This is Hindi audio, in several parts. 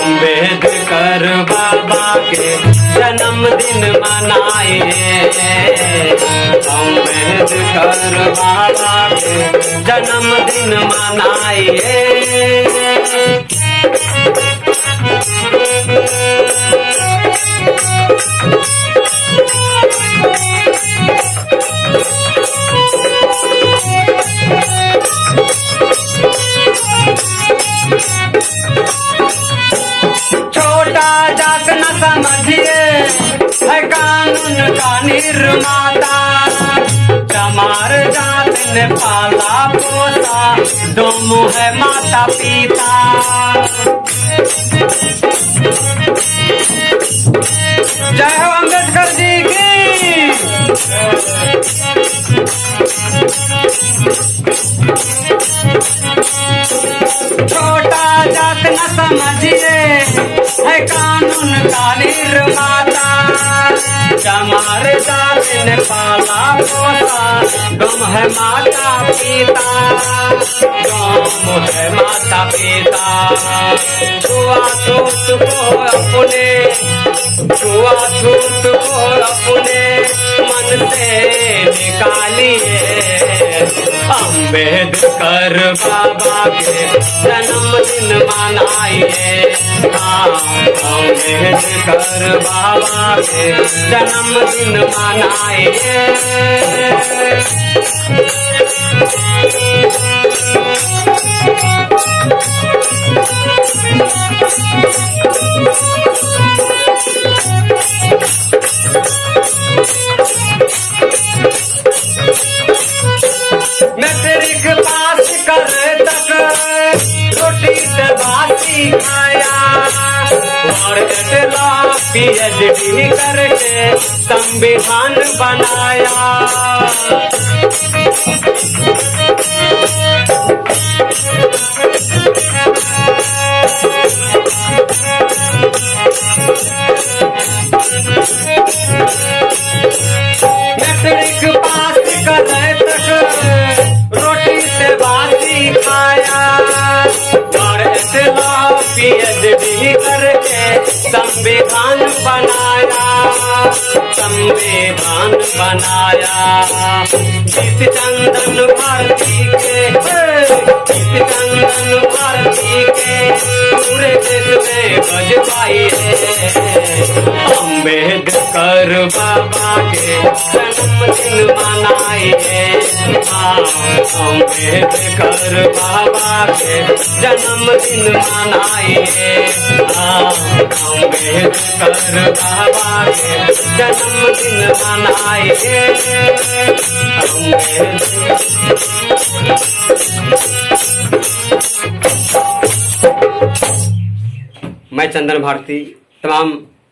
अम्बेडकर बाबा के जन्मदिन मनाइए। अम्बेडकर बाबा के जन्मदिन मनाइए। छोटा जात न समझिए है कानून का निर्माता। चमार जात ने पाला पोसा दोनों है माता पिता। जय हो अम्बेडकर जी की। छोटा जात न समझिए है कानून का निर्माता। चमार जात ने पाला पोसा गम है माता पिता। गम है माता पिता। छुआछूत को अपने छुआछूत को अपने मन से निकालिए। अम्बेडकर बाबा के जन्मदिन मनाइए। अम्बेडकर बाबा के जन्मदिन मनाइए। मैट्रिक पास कर तक रोटी से बासी खाया। और PhD करके संविधान बनाया। मैट्रिक पास कर तक रोटी से बासी खाया। और PhD करके संविधान बनाया। संविधान बनाया। गीत चंदन भारती के गीत चंदन भारती के पूरे देश में बजवाइए। अम्बेडकर बाबा के जन्मदिन मनाइए। अम्बेडकर बाबा के जन्मदिन मनाइए। अम्बेडकर बाबा के जन्मदिन मनाइए। मैं चंदन भारती तमाम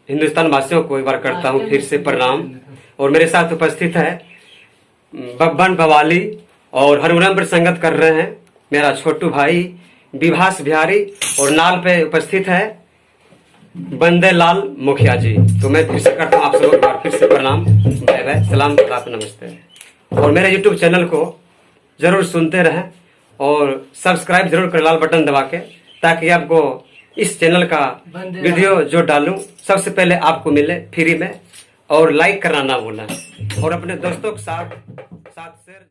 हिंदुस्तान वासियों को एक बार करता हूँ फिर से प्रणाम। और मेरे साथ उपस्थित है बब्बन बवाली और हारमोनियम पर संगत कर रहे हैं मेरा छोटू भाई विभास बिहारी। और नाल पे उपस्थित है बंदे लाल मुखिया जी। तो मैं फिर से करता हूँ आप सबको एक बार फिर से प्रणाम। बाय बाय, सलाम, नमस्ते। और मेरे यूट्यूब चैनल को जरूर सुनते रहें और सब्सक्राइब जरूर करें लाल बटन दबा के, ताकि आपको इस चैनल का वीडियो जो डालूं सबसे पहले आपको मिले फ्री में। और लाइक करना ना भूलें और अपने दोस्तों के साथ शेयर